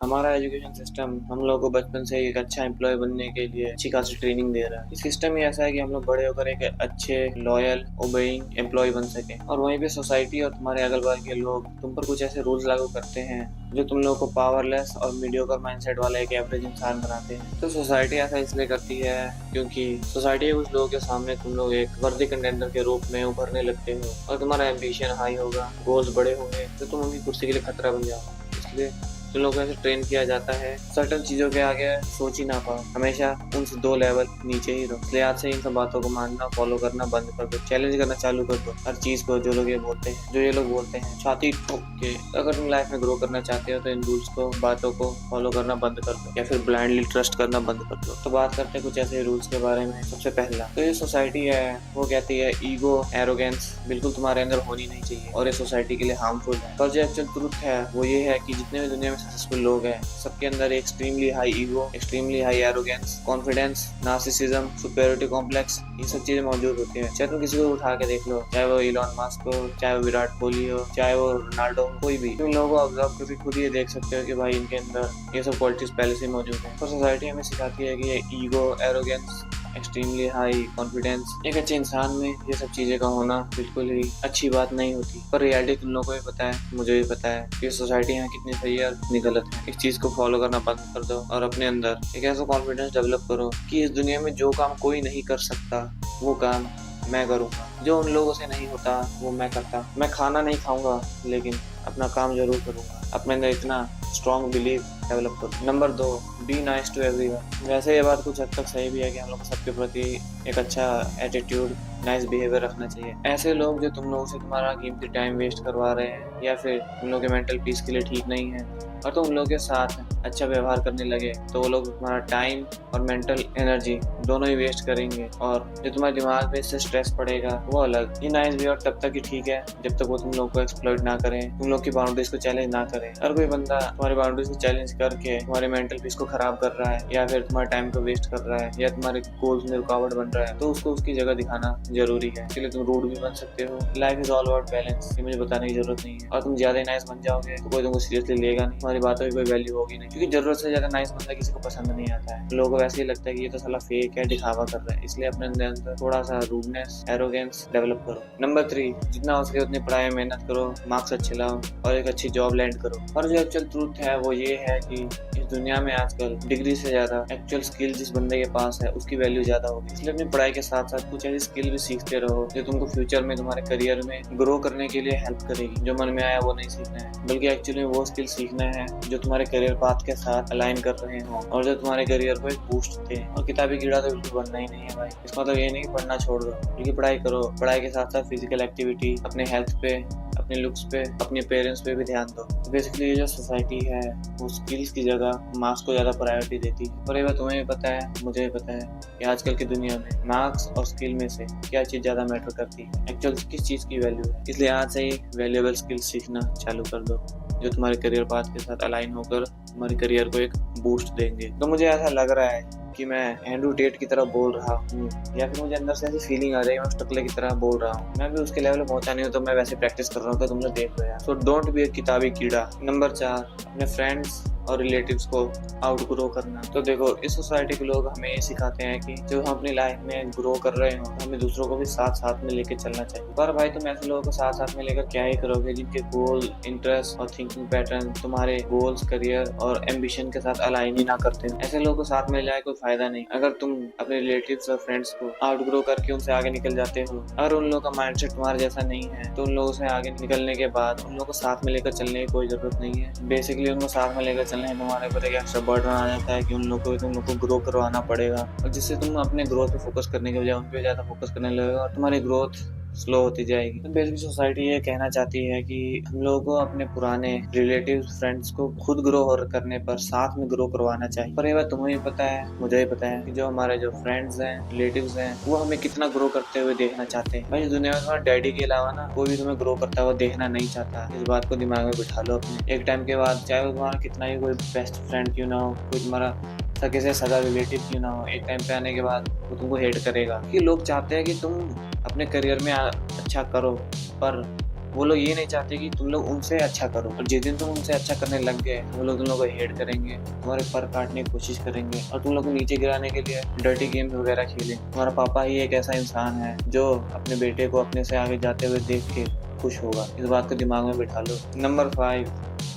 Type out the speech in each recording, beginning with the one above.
हमारा education system हम लोगों को बचपन से एक अच्छा एम्प्लॉय बनने के लिए अच्छी खासी ट्रेनिंग दे रहा है। इस सिस्टम ही ऐसा है कि हम लोग बड़े होकर एक अच्छे लॉयल ओबेइंग एम्प्लॉय बन सके। और वहीं पे सोसाइटी और तुम्हारे अगल बगल के लोग तुम पर कुछ ऐसे रूल्स लागू करते हैं जो तुम लोगों को पावरलेस और मीडियोकर माइंडसेट वाला एक एवरेज इंसान बनाते हैं। तो सोसाइटी ऐसा इसलिए करती है क्योंकि सोसाइटी के कुछ लोगों के सामने तुम लोग एक वर्दी कंटेंडर के रूप में उभरने लगते हो और तुम्हारा एम्बिशन हाई होगा, गोल्स बड़े होंगे, तो तुम उनकी कुर्सी के लिए खतरा बन जाओ। इसलिए तुम लोगों को ऐसे ट्रेन किया जाता है सर्टन चीजों के आगे सोच ही ना पाओ, हमेशा उनसे 2 लेवल नीचे ही रहो। इसलिए आज से इन सब बातों को मानना फॉलो करना बंद कर दो, चैलेंज करना चालू कर दो हर चीज को। जो लोग ये बोलते हैं, जो ये लोग बोलते हैं छाती ठोक के, अगर तुम लाइफ में ग्रो करना चाहते हो तो इन रूल्स को, बातों को फॉलो करना बंद कर दो या फिर ब्लाइंडली ट्रस्ट करना बंद कर दो। तो बात करते हैं कुछ ऐसे रूल्स के बारे में। सबसे पहला तो ये सोसाइटी है वो कहती है ईगो एरोगेंस बिल्कुल तुम्हारे अंदर होनी नहीं चाहिए और ये सोसाइटी के लिए हार्मफुल है। पर जो एक्चुअल ट्रुथ है वो ये है कि जितने भी दुनिया में सक्सेसफुल लोग हैं सबके अंदर extremely high ego, extremely high arrogance, confidence, narcissism, superiority complex, ये सब चीजें मौजूद होती हैं। चाहे तुम किसी को उठा के देख लो, चाहे वो इलॉन मस्क हो, चाहे वो विराट कोहली हो, चाहे वो रोनाल्डो हो, कोई भी, तुम लोगों को ऑब्जर्व करके खुद ये देख सकते हो कि भाई इनके अंदर ये सब क्वालिटीज पहले से मौजूद है। तो सोसाइटी हमें सिखाती है कि ये ego, arrogance, extremely high confidence, एक अच्छे इंसान में ये सब चीजें का होना बिल्कुल ही अच्छी बात नहीं होती। पर रियलिटी तुम लोगों को भी पता है, मुझे भी पता है कि सोसाइटी यहाँ कितनी सही है और कितनी गलत है। इस चीज को फॉलो करना बंद कर दो और अपने अंदर एक ऐसा कॉन्फिडेंस डेवलप करो कि इस दुनिया में जो काम कोई नहीं कर सकता वो काम मैं करूँगा, जो उन लोगों से नहीं होता वो मैं करता। मैं खाना नहीं खाऊंगा लेकिन अपना काम जरूर करूंगा। अपने अंदर इतना स्ट्रॉन्ग बिलीव डेवलप करो। Number 2, be nice to everyone. वैसे ये बात कुछ हद तक सही भी है कि हम लोग को सबके प्रति एक अच्छा एटीट्यूड, नाइस बिहेवियर रखना चाहिए। ऐसे लोग जो तुम लोगों से तुम्हारा कीमती टाइम वेस्ट करवा रहे हैं या फिर तुम लोग के मेंटल पीस के लिए ठीक नहीं है और तुम उन लोगों के साथ अच्छा व्यवहार करने लगे तो वो लोग तुम्हारा टाइम और मेंटल एनर्जी दोनों ही वेस्ट करेंगे और जो तुम्हारे दिमाग में इससे स्ट्रेस पड़ेगा वो अलग। ये नाइस बिहेवियर तब तक ही ठीक है जब तक वो तुम लोग को एक्सप्लॉइट ना करें, तुम लोग की बाउंड्रीज को चैलेंज ना करें। अगर कोई बंदा तुम्हारी बाउंड्रीज को चैलेंज करके तुम्हारे मेंटल पीस को खराब कर रहा है या फिर तुम्हारे टाइम को वेस्ट कर रहा है या तुम्हारे गोल्स में रुकावट बन रहा है तो उसको उसकी जगह दिखाना जरूरी है। इसलिए तुम रूड भी बन सकते हो। Life is all about balance, ये मुझे बताने की जरूरत नहीं है। और तुम ज्यादा नाइस बन जाओगे तो कोई तुमको सीरियसली लेगा नहीं, तुम्हारी बातों की कोई वैल्यू होगी नहीं, क्योंकि जरूरत से ज्यादा नाइस बंदा किसी को पसंद नहीं आता है। लोगों को वैसे ही लगता है कि ये तो साला फेक है, दिखावा कर रहा है। इसलिए अपने अंदर थोड़ा सा रूडनेस, एरोगेंस डेवलप करो। नंबर 3, जितना हो सके उतनी पढ़ाई में मेहनत करो, मार्क्स अच्छे लाओ और एक अच्छी जॉब लैंड करो। और जो एक्चुअल ट्रूथ है वो ये है कि इस दुनिया में आजकल डिग्री से ज्यादा एक्चुअल स्किल जिस बंदे के पास है उसकी वैल्यू ज्यादा होगी। इसलिए अपनी पढ़ाई के साथ साथ कुछ ऐसी स्किल भी सीखते रहो जो तुमको फ्यूचर में तुम्हारे करियर में ग्रो करने के लिए हेल्प करेगी। जो मन में आया वो नहीं सीखना है, बल्कि एक्चुअली वो स्किल सीखना है जो तुम्हारे करियर पाथ के साथ अलाइन कर रहे हो और जो तुम्हारे करियर को एक बूस्ट दे। और किताबी कीड़ा तो बिल्कुल बनना ही नहीं है भाई। इसका मतलब ये नहीं कि पढ़ना छोड़ दो, बल्कि पढ़ाई करो। पढ़ाई के साथ साथ फिजिकल एक्टिविटी, अपने हेल्थ पे, अपने लुक्स पे, अपने पेरेंट्स पे भी ध्यान दो। बेसिकली ये जो सोसाइटी है वो स्किल्स की जगह मार्क्स को ज्यादा प्रायोरिटी देती है। और ये बात तुम्हें भी पता है, मुझे भी पता है कि आजकल की दुनिया में मार्क्स और स्किल में से क्या चीज ज्यादा मैटर करती है, एक्चुअल किस चीज की वैल्यू है। इसलिए आज से ही वैल्यूएबल स्किल सीखना चालू कर दो जो तुम्हारे करियर पाथ के साथ अलाइन होकर तुम्हारे करियर को एक बूस्ट देंगे। तो मुझे ऐसा लग रहा है कि मैं एंड्रू टेट की तरह बोल रहा हूँ या फिर मुझे अंदर से ऐसी फीलिंग आ रही है मैं उस टकले की तरह बोल रहा हूँ। मैं भी उसके लेवल पे पहुंचा नहीं हूँ तो मैं वैसे प्रैक्टिस कर रहा हूँ तो तुम लोग देख रहे हो। सो डोंट बी ए किताबी कीड़ा। नंबर 4, अपने फ्रेंड्स और रिलेटिव्स को आउट ग्रो करना। तो देखो इस सोसाइटी के लोग हमें ये सिखाते हैं कि जब हम अपनी लाइफ में ग्रो कर रहे हो तो हमें दूसरों को भी साथ साथ में लेके चलना चाहिए। पर भाई तुम ऐसे लोगों को साथ साथ में लेकर क्या ही करोगे जिनके गोल, इंटरेस्ट और थिंकिंग पैटर्न तुम्हारे गोल्स, करियर और एम्बिशन के साथ अलाइन ही ना करते हो। ऐसे लोगों को साथ में लाए कोई फायदा नहीं। अगर तुम अपने रिलेटिव्स और फ्रेंड्स को आउट ग्रो करके उनसे आगे निकल जाते हो, अगर उन लोगों का माइंडसेट तुम्हारे जैसा नहीं है तो उन लोगों से आगे निकलने के बाद उन लोगों को साथ में लेकर चलने की कोई जरूरत नहीं है। बेसिकली उनको साथ में लेकर चलने तुम्हारे पर एक एक्स्ट्रा बर्डन आ जाता है कि उन लोगों को तुम लोग को ग्रो करवाना पड़ेगा और जिससे तुम अपने ग्रोथ पे फोकस करने के बजाय उन पे ज्यादा फोकस करने लगेगा और तुम्हारी ग्रोथ स्लो होती जाएगी। तो बेसिकली सोसाइटी ये कहना चाहती है कि हम लोगों को अपने पुराने रिलेटिव्स, फ्रेंड्स को खुद ग्रो करने पर साथ में ग्रो करवाना चाहिए। पर ये बात तुम्हें भी पता है, मुझे भी पता है कि जो हमारे जो फ्रेंड्स हैं, रिलेटिव्स हैं, वो हमें कितना ग्रो करते हुए देखना चाहते हैं। भाई इस दुनिया में तुम्हारे डैडी के अलावा ना कोई भी तुम्हें ग्रो करता हुआ देखना नहीं चाहता। इस बात को दिमाग में बिठा लो अपने। एक टाइम के बाद चाहे वो तुम्हारा कितना ही कोई बेस्ट फ्रेंड क्यों ना हो, कोई तुम्हारा सगे से सगा रिलेटिव क्यों ना हो, एक टाइम पे आने के बाद वो तुमको हेट करेगा। कि लोग चाहते हैं कि तुम अपने करियर में अच्छा करो पर वो लोग ये नहीं चाहते कि तुम लोग उनसे अच्छा करो, और जिस दिन तुम उनसे अच्छा करने लग गए वो लोग तुम लोग को हेट करेंगे, तुम्हारे पर काटने की कोशिश करेंगे और तुम लोग को नीचे गिराने के लिए डर्टी गेम्स वगैरह खेलें। तुम्हारा पापा ही एक ऐसा इंसान है जो अपने बेटे को अपने से आगे जाते हुए देख के खुश होगा। इस बात को दिमाग में बिठा लो। Number 5,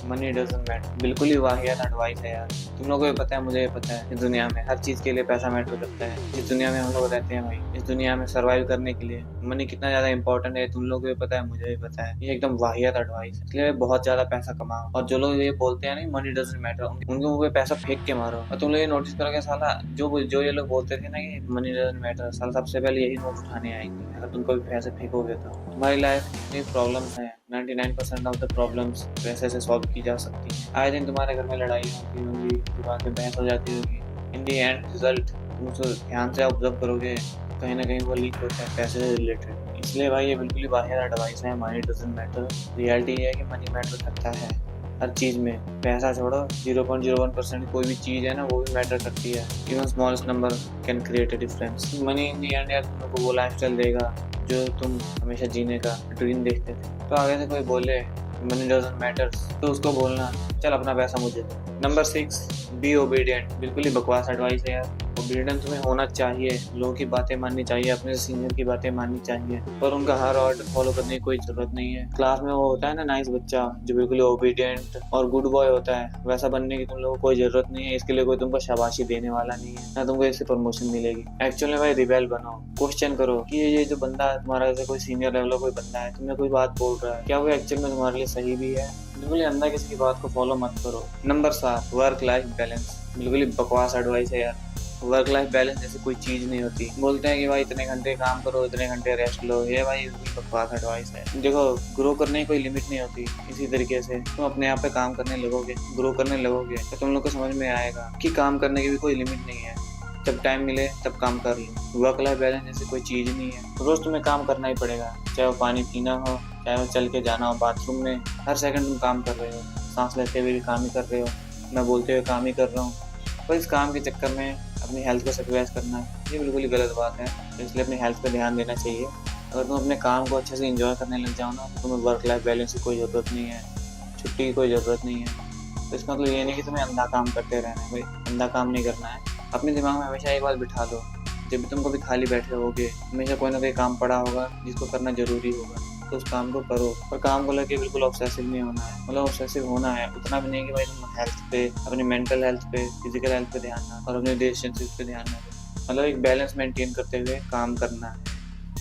money doesn't matter. बिल्कुल ही वाहियात एडवाइस है यार। तुम लोगों को भी पता है, मुझे भी पता है, इस दुनिया में हर चीज के लिए पैसा मैटर करता है। इस दुनिया में हम लोग रहते हैं भाई, इस दुनिया में सर्वाइव करने के लिए मनी कितना ज्यादा इंपॉर्टेंट है तुम लोगों को भी पता है, मुझे भी पता है। ये एकदम वाहियात एडवाइस है, इसलिए बहुत ज्यादा पैसा कमाओ। और जो लोग ये बोलते हैं नहीं मनी डजंट मैटर, उनके मुंह पे पैसा फेंक के मारो। और तुम लोग ये नोटिस करोगे साला जो ये लोग बोलते थे ना कि मनी डजंट मैटर, साला सबसे पहले यही नोट उठाने आएंगे अगर तुमको भी पैसे फेंकोगे तो। तुम्हारी लाइफ में प्रॉब्लम्स है, 99% ऑफ द प्रॉब्लम्स पैसे से सॉल्व की जा सकती है। आए दिन तुम्हारे घर में लड़ाई होती होगी, दिमाग में बहस हो जाती होगी, इन दी एंड रिजल्ट तुम उसे ध्यान से ऑब्जर्व करोगे, कहीं ना कहीं वो लीक होता है पैसे से रिलेटेड। इसलिए भाई ये बिल्कुल ही वाहियात एडवाइस है, मनी डजंट मैटर। रियलिटी है कि मनी मैटर करता है हर चीज में। पैसा छोड़ो, 0.01% कोई भी चीज है ना वो भी मैटर करती है। Even smallest number can create a difference. Money in the and यार तुमको वो लाइफस्टाइल देगा जो तुम हमेशा जीने का ड्रीम देखते थे। तो आगे से कोई बोले मनी डजंट मैटर तो उसको बोलना चल अपना पैसा मुझे दे। Number 6, be obedient. बिल्कुल ही बकवास एडवाइस है यार। ओबीडियंट तुम्हें होना चाहिए, लोगों की बातें माननी चाहिए, अपने सीनियर की बातें माननी चाहिए, पर उनका हर ऑर्डर फॉलो करने की कोई जरूरत नहीं है। क्लास में वो होता है ना नाइस बच्चा जो बिल्कुल ओबीडियंट और गुड बॉय होता है, वैसा बनने की तुम लोगों को कोई जरूरत नहीं है। इसके लिए कोई तुमको शाबाशी देने वाला नहीं है, ना तुमको इससे प्रमोशन मिलेगी। एक्चुअली में भाई रिबेल बनो, क्वेश्चन करो कि ये जो बंदा है तुम्हारा, जैसे कोई सीनियर लेवल का कोई बंदा है, तुम्हें कोई बात बोल रहा है, क्या वो एक्चुअल में तुम्हारे लिए सही भी है? बिल्कुल ही अंधा किसी की बात को फॉलो मत करो। Number 7, work life balance. बिल्कुल ही बकवास एडवाइस है यार। वर्क लाइफ बैलेंस जैसी कोई चीज नहीं होती। बोलते हैं कि भाई इतने घंटे काम करो, इतने घंटे रेस्ट लो, ये भाई बकवास एडवाइस है। देखो ग्रो करने की कोई लिमिट नहीं होती। इसी तरीके से तुम अपने आप पे काम करने लगोगे, ग्रो करने लगोगे, तो तुम लोग को समझ में आएगा कि काम करने की भी कोई लिमिट नहीं है। जब टाइम मिले तब काम कर लो। वर्क लाइफ बैलेंस जैसी कोई चीज नहीं है। रोज तुम्हें काम करना ही पड़ेगा, चाहे वो पानी पीना हो, चाहे वो चल के जाना हो बाथरूम में, हर सेकंड तुम काम कर रहे हो। सांस लेते हुए भी काम ही कर रहे हो, मैं बोलते हुए काम ही कर रहा हूँ। पर इस काम के चक्कर में अपनी हेल्थ को सेक्रीफाइस करना ये बिल्कुल ही गलत बात है। तो इसलिए अपनी हेल्थ पर ध्यान देना चाहिए। अगर तुम अपने काम को अच्छे से एंजॉय करने लग जाओ ना, तो तुम्हें वर्क लाइफ बैलेंस की कोई ज़रूरत नहीं है, छुट्टी की कोई ज़रूरत नहीं है। तो इसका मतलब ये नहीं कि तुम्हें अंधा काम करते रहना है। भाई अंधा काम नहीं करना है। अपने दिमाग में हमेशा एक बात बिठा दो, जब भी तुम कभी खाली बैठे होगे हमेशा कोई ना कोई काम पड़ा होगा जिसको करना जरूरी होगा, तो उस काम को करो। और काम को लेके बिल्कुल ऑब्सेसिव नहीं होना है। मतलब ऑब्सेसिव होना है उतना भी नहीं कि भाई तुम हेल्थ पे, अपनी मेंटल हेल्थ पे, फिजिकल हेल्थ पे ध्यान ना, और अपने रिलेशनशिप पे ध्यान ना दो। मतलब एक बैलेंस मेंटेन करते हुए काम करना है।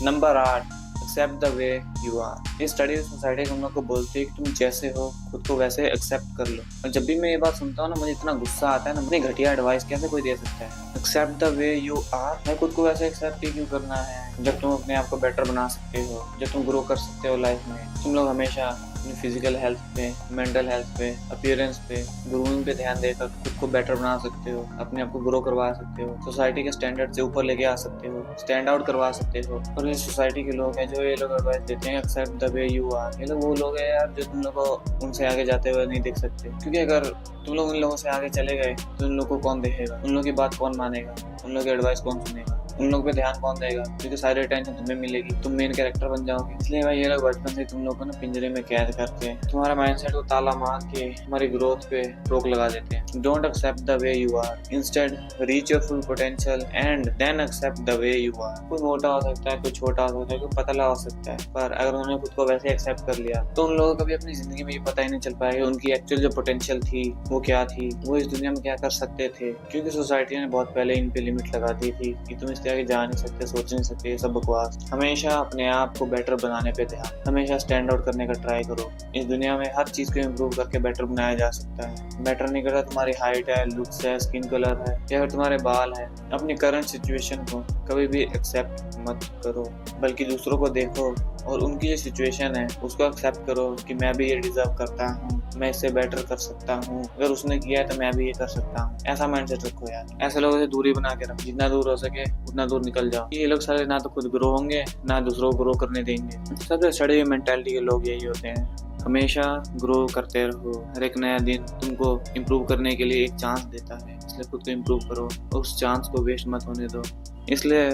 Number 8, accept the way you are. ये स्टडी सोसाइटी हम लोग को बोलती है कि तुम जैसे हो खुद को वैसे एक्सेप्ट कर लो। और जब भी मैं ये बात सुनता हूँ ना, मुझे इतना गुस्सा आता है ना, इतनी घटिया एडवाइस कैसे कोई दे सकता है। Accept the way you are, मैं खुद को वैसे एक्सेप्ट ही क्यों करना है जब तुम अपने आप को बेटर बना सकते हो, जब तुम ग्रो कर सकते हो लाइफ में। तुम लोग हमेशा अपनी फिजिकल हेल्थ पे, मेंटल हेल्थ पे, अपीयरेंस पे, ग्रूमिंग पे ध्यान देकर खुद को बेटर बना सकते हो, अपने आप को ग्रो करवा सकते हो, सोसाइटी के स्टैंडर्ड से ऊपर लेके आ सकते हो, स्टैंड आउट करवा सकते हो। और ये सोसाइटी के लोग हैं जो ये लोग एडवाइस देते हैं accept the way you are, ये लोग वो लोग हैं यार जो तुम लोग को उनसे आगे जाते हुए नहीं देख सकते। क्योंकि अगर तुम लोग उन लोगों से आगे चले गए तो उन लोग को कौन देखेगा, उन लोगों की बात कौन मानेगा, उन लोग की एडवाइस कौन सुनेगा, उन लोग पे ध्यान कौन देगा? क्योंकि सारी अटेंशन तुम्हें मिलेगी, तुम मेन कैरेक्टर बन जाओगे। इसलिए भाई ये लोग बचपन से तुम लोग को ना पिंजरे में कैद करके तुम्हारा माइंडसेट को ताला मार के तुम्हारी ग्रोथ पे रोक लगा देते हैं। Don't accept the way you are, instead reach your full potential and then accept the way you are. कोई मोटा हो सकता है, कोई छोटा हो सकता है, कोई पतला हो सकता है, पर अगर उन्होंने खुद को वैसे एक्सेप्ट कर लिया तो उन लोगों को कभी अपनी जिंदगी में ये पता ही नहीं चल पाएगा उनकी एक्चुअल जो पोटेंशियल थी वो क्या थी, वो इस दुनिया में क्या कर सकते थे। क्योंकि सोसाइटी ने बहुत पहले इन पे लिमिट लगा दी थी कि तुम इसके आगे जा नहीं सकते, सोच नहीं सकते, ये सब बकवास। हमेशा अपने आप को बेटर बनाने पे ध्यान, हमेशा स्टैंड आउट करने का ट्राई करो। इस दुनिया में हर चीज को इम्प्रूव करके बेटर बनाया जा सकता है। बेटर नहीं करता तुम्हारी हाइट है, लुक्स है, स्किन कलर है, या फिर तुम्हारे बाल है। अपनी करंट सिचुएशन को कभी भी एक्सेप्ट मत करो, बल्कि दूसरों को देखो और उनकी जो सिचुएशन है उसको एक्सेप्ट करो कि मैं भी ये डिजर्व करता हूँ, मैं इससे बेटर कर सकता हूँ, अगर उसने किया है तो मैं भी ये कर सकता हूँ। ऐसा माइंडसेट रखो यार। ऐसे लोगों से दूरी बना के रखो, जितना दूर हो सके उतना दूर निकल जाओ। ये लोग सारे ना तो खुद ग्रो होंगे ना दूसरों को ग्रो करने देंगे। सबसे सड़ी हुई मेंटालिटी के लोग यही होते हैं। हमेशा ग्रो करते रहो, हर एक नया दिन तुमको इम्प्रूव करने के लिए एक चांस देता है, इसलिए खुद को इम्प्रूव करो, उस चांस को वेस्ट मत होने दो। इसलिए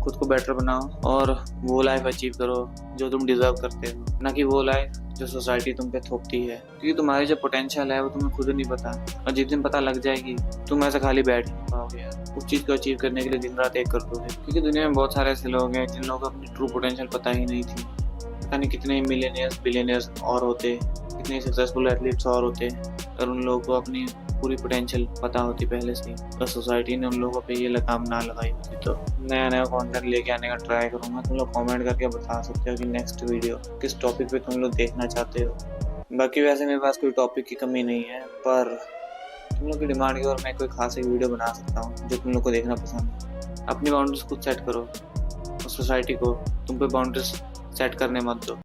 खुद को बेटर बनाओ और वो लाइफ अचीव करो जो तुम डिजर्व करते हो, ना कि वो लाइफ जो सोसाइटी तुम पे थोपती है। क्योंकि तुम्हारी जो पोटेंशियल है वो तुम्हें खुद नहीं पता, और जिस दिन पता लग जाएगी तुम ऐसा खाली बैठ नहीं पाओगे यार, उस चीज़ को अचीव करने के लिए दिन रात एक कर दोगे। क्योंकि दुनिया में बहुत सारे ऐसे लोग हैं जिन लोगों को अपनी ट्रू पोटेंशियल पता ही नहीं थी। पता नहीं कितने मिलियनियर्स बिलियनियर्स और होते, कितने सक्सेसफुल एथलीट्स और होते, और उन लोगों को अपनी पूरी पोटेंशियल पता होती पहले से ही, तो सोसाइटी ने उन लोगों पे ये लगाम ना लगाई होती। तो नया नया कंटेंट लेके आने का ट्राई करूँगा। तुम लोग कमेंट करके बता सकते हो कि नेक्स्ट वीडियो किस टॉपिक पे तुम लोग देखना चाहते हो। बाकी वैसे मेरे पास कोई टॉपिक की कमी नहीं है, पर तुम लोग की डिमांड की और मैं कोई खास एक वीडियो बना सकता हूँ जो तुम लोग को देखना पसंद है। अपनी बाउंड्रीज खुद सेट करो और सोसाइटी को तुम पे बाउंड्रीज सेट करने मत दो।